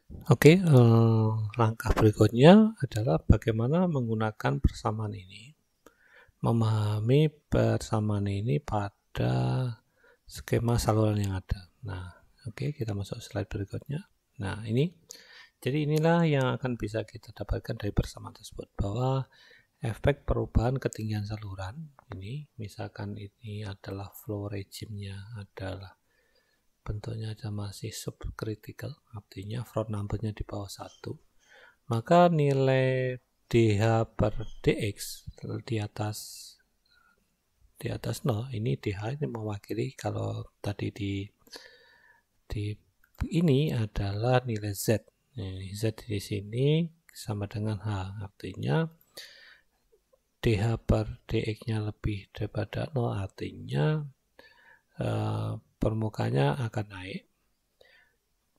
Oke, langkah berikutnya adalah bagaimana menggunakan persamaan ini, memahami persamaan ini pada skema saluran yang ada. Nah, oke, kita masuk slide berikutnya. Nah, jadi inilah yang akan bisa kita dapatkan dari persamaan tersebut, bahwa efek perubahan ketinggian saluran ini, misalkan ini adalah flow regime-nya adalah bentuknya aja masih subcritical, artinya float numbernya di bawah 1, maka nilai DH per DX di atas 0, ini DH ini mewakili, kalau tadi di ini adalah nilai Z. Z di sini sama dengan H, artinya DH per DX-nya lebih daripada 0, artinya permukaannya akan naik.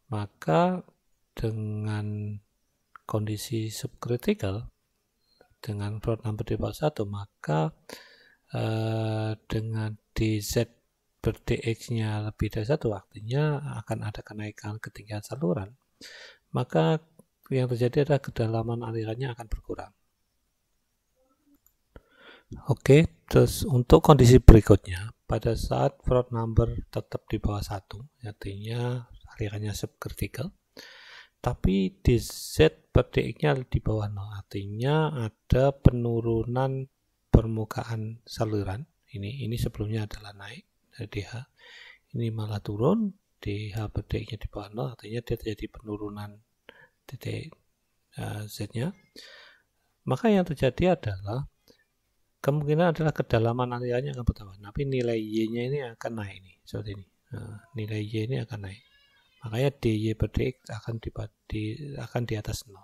Maka dengan kondisi subcritical, dengan float number di bawah 1, maka dengan dz per dx-nya lebih dari 1, artinya akan ada kenaikan ketinggian saluran. Maka yang terjadi adalah kedalaman alirannya akan berkurang. Oke, terus untuk kondisi berikutnya, pada saat float number tetap di bawah 1, artinya alirannya subcritical, tapi dz per dx-nya di bawah 0, artinya ada penurunan permukaan saluran. Ini sebelumnya adalah naik dari DH, ini malah turun, DH per dx-nya di bawah 0, artinya dia terjadi penurunan titik z-nya. Maka yang terjadi adalah kemungkinan adalah kedalaman alirannya akan bertambah, tapi nilai y-nya ini akan naik nih, seperti ini. Nilai y ini akan naik. Makanya dy per dx akan di atas 0.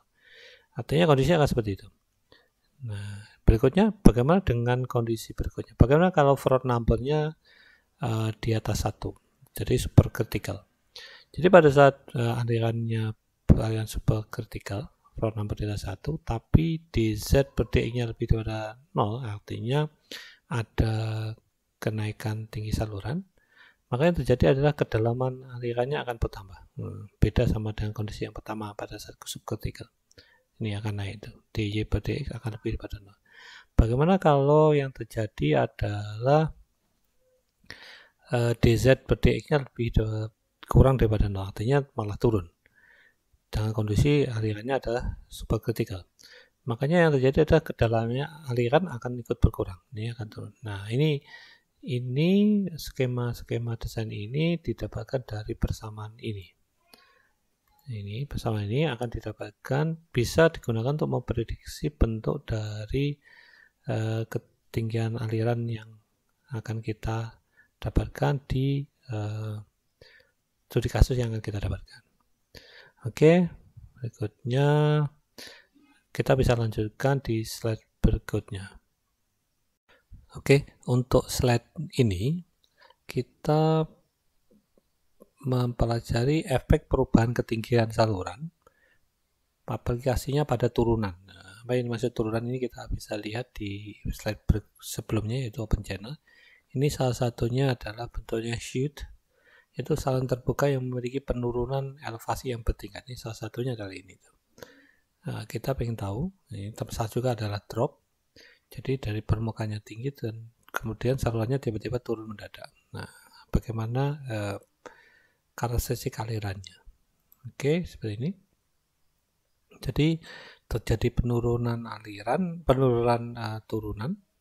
Artinya kondisinya akan seperti itu. Nah, berikutnya bagaimana dengan kondisi berikutnya? Bagaimana kalau float number-nya di atas 1, jadi supercritical. Jadi pada saat aliran supercritical, float number di atas 1, tapi dz per dx-nya lebih dari 0, artinya ada kenaikan tinggi saluran, maka yang terjadi adalah kedalaman alirannya akan bertambah. Beda sama dengan kondisi yang pertama pada saat subcritical. Ini akan naik itu, dy per dx akan lebih daripada 0. Bagaimana kalau yang terjadi adalah dz per dx-nya kurang daripada 0, artinya malah turun. Dengan kondisi alirannya adalah supercritical. Makanya yang terjadi adalah kedalamannya aliran akan ikut berkurang. Ini akan turun. Nah, ini skema desain ini didapatkan dari persamaan ini. Ini persamaan ini akan didapatkan, bisa digunakan untuk memprediksi bentuk dari ketinggian aliran yang akan kita dapatkan di studi kasus yang akan kita dapatkan. Oke, berikutnya kita bisa lanjutkan di slide berikutnya. Oke, untuk slide ini kita mempelajari efek perubahan ketinggian saluran, aplikasinya pada turunan. Nah, apa yang dimaksud turunan ini kita bisa lihat di slide sebelumnya, yaitu open channel. Ini salah satunya adalah bentuknya chute, yaitu saluran terbuka yang memiliki penurunan elevasi yang bertingkat. Ini salah satunya adalah ini. Nah, kita ingin tahu, ini salah juga adalah drop. Jadi dari permukaannya tinggi dan kemudian salurannya tiba-tiba turun mendadak. Nah, bagaimana karakteristik alirannya? Oke, seperti ini. Jadi terjadi penurunan aliran,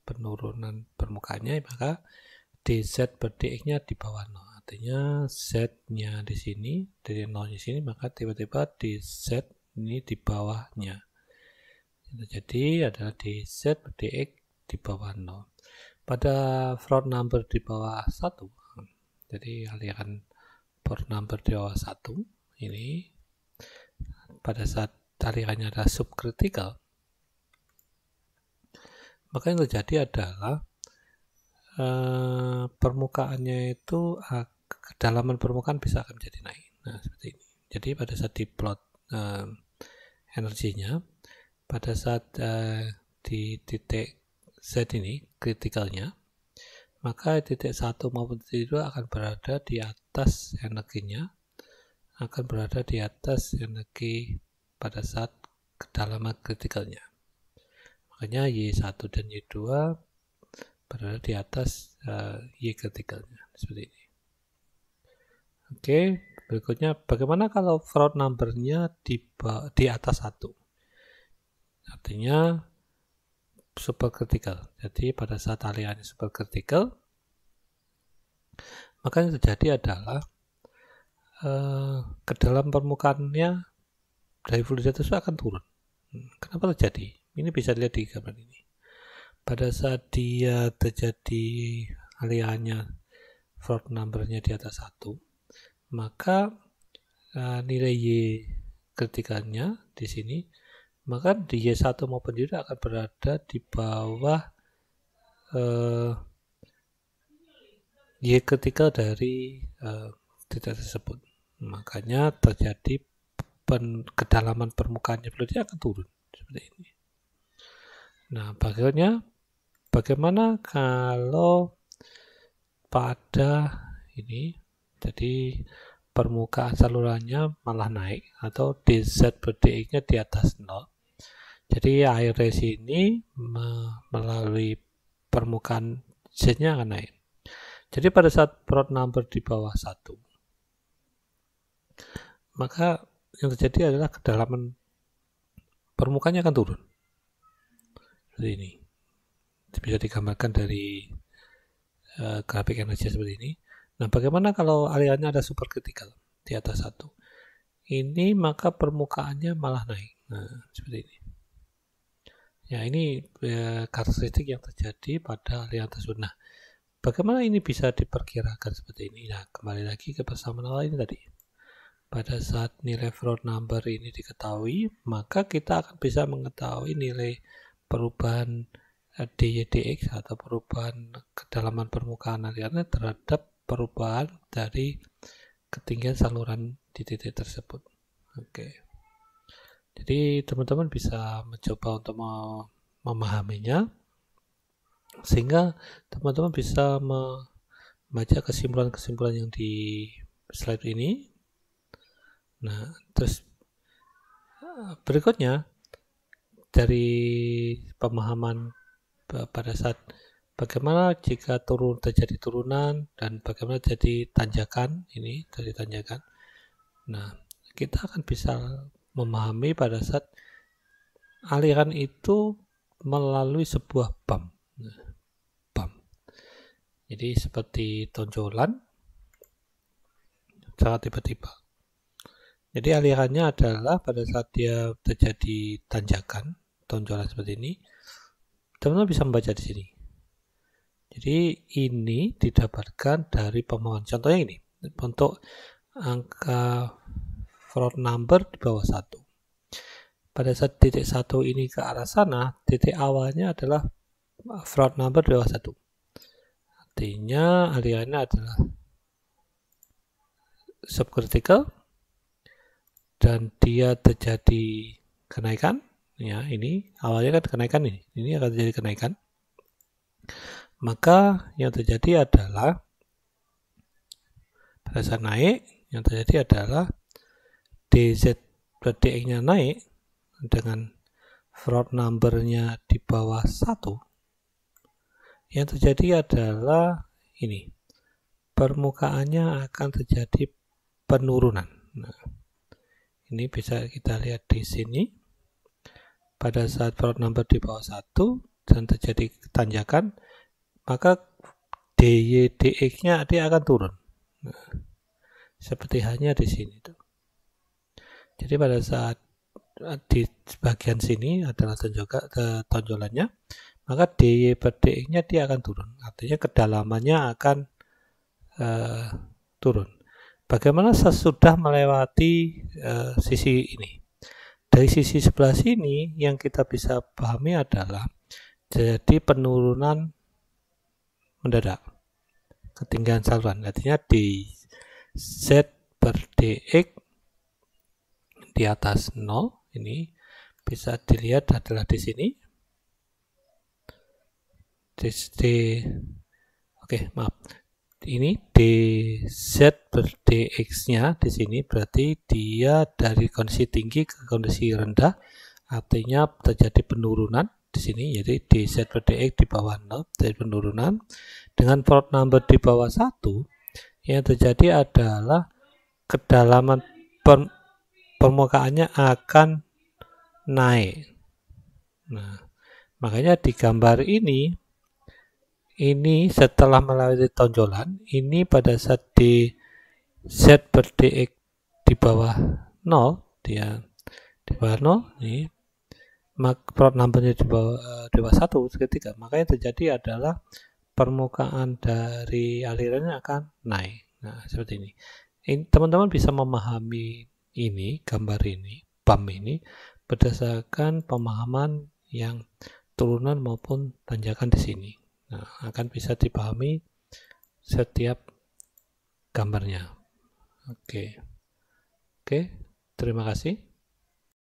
penurunan permukaannya, maka dz per dx-nya di bawah 0. Artinya z-nya di sini, dari 0 di sini, maka tiba-tiba dz ini di bawahnya. Jadi adalah dz per dx di bawah 0. Pada float number di bawah 1, jadi aliran float number di bawah 1 ini, pada saat alirannya adalah subcritical, maka yang terjadi adalah permukaannya itu, kedalaman permukaan bisa akan menjadi naik. Nah, seperti ini. Jadi pada saat diplot energinya, pada saat di titik Z ini, kritikalnya, maka titik 1 maupun titik 2 akan berada di atas energinya, akan berada di atas energi pada saat kedalaman kritikalnya. Makanya Y1 dan Y2 berada di atas Y kritikalnya, seperti ini. Oke, berikutnya bagaimana kalau Froude number-nya di atas 1? Artinya supercritical. Jadi pada saat alirannya supercritical, maka yang terjadi adalah kedalaman permukaannya dari fluida tersebut akan turun. Kenapa terjadi? Ini bisa dilihat di gambar ini. Pada saat dia terjadi alirannya Froude number-nya di atas 1, maka nilai Y kritikalnya di sini, maka di Y1 maupun Y2 akan berada di bawah Y kritikal dari titik tersebut. Makanya terjadi kedalaman permukaannya fluidnya akan turun seperti ini. Nah, bagaimana kalau pada ini, jadi permukaan salurannya malah naik atau dz per dx-nya di atas 0. Jadi air dari sini melalui permukaan z-nya akan naik. Jadi pada saat Froude number di bawah 1, maka yang terjadi adalah kedalaman permukaannya akan turun. Seperti ini. Bisa digambarkan dari grafik energi seperti ini. Nah, bagaimana kalau alirannya ada supercritical di atas 1? Ini maka permukaannya malah naik. Nah, seperti ini. Ya, ini karakteristik yang terjadi pada aliran tersebut. Nah, bagaimana ini bisa diperkirakan seperti ini? Nah, kembali lagi ke persamaan awal ini tadi. Pada saat nilai Froude number ini diketahui, maka kita akan bisa mengetahui nilai perubahan dy dx atau perubahan kedalaman permukaan alirannya terhadap perubahan dari ketinggian saluran di titik tersebut. Oke. Jadi teman-teman bisa mencoba untuk memahaminya, sehingga teman-teman bisa membaca kesimpulan-kesimpulan yang di slide ini. Nah, terus berikutnya dari pemahaman pada saat bagaimana jika terjadi turunan dan bagaimana jadi tanjakan, ini dari tanjakan. Nah, kita akan bisa memahami pada saat aliran itu melalui sebuah bump. Jadi seperti tonjolan sangat tiba-tiba. Jadi alirannya adalah pada saat dia terjadi tanjakan, tonjolan seperti ini, teman-teman bisa membaca di sini. Jadi ini didapatkan dari pemahaman. Contohnya ini, untuk angka Froude number di bawah 1. Pada saat titik 1 ini ke arah sana, titik awalnya adalah Froude number di bawah 1. Artinya alirannya adalah subcritical dan dia terjadi kenaikan. Ya, ini awalnya kan kenaikan, ini akan terjadi kenaikan. Maka yang terjadi adalah pada saat naik, yang terjadi adalah dz per dx-nya naik dengan Froude number-nya di bawah 1. Yang terjadi adalah ini, permukaannya akan terjadi penurunan. Nah, ini bisa kita lihat di sini. Pada saat Froude number di bawah 1 dan terjadi tanjakan, maka dy dx-nya dia akan turun. Nah, seperti halnya di sini tuh. Jadi pada saat di bagian sini adalah tonjolannya, maka dy per dx-nya dia akan turun. Artinya kedalamannya akan turun. Bagaimana sesudah melewati sisi ini? Dari sisi sebelah sini yang kita bisa pahami adalah jadi penurunan mendadak ketinggian saluran. Artinya dz per dx di atas 0 ini bisa dilihat adalah di sini. ini dz per dx-nya di sini berarti dia dari kondisi tinggi ke kondisi rendah, artinya terjadi penurunan di sini, jadi dz per dx di bawah 0 terjadi penurunan. Dengan Froude number di bawah 1 yang terjadi adalah kedalaman permukaannya akan naik. Nah, makanya di gambar ini setelah melewati tonjolan, ini pada saat di z per dx di bawah 0, dia di bawah 0, ini Froude numbernya di bawah 1 seketika, makanya terjadi adalah permukaan dari alirannya akan naik. Nah, seperti ini. Teman-teman bisa memahami ini, gambar ini, PAM ini, berdasarkan pemahaman yang turunan maupun tanjakan di sini. Nah, akan bisa dipahami setiap gambarnya. Oke, terima kasih.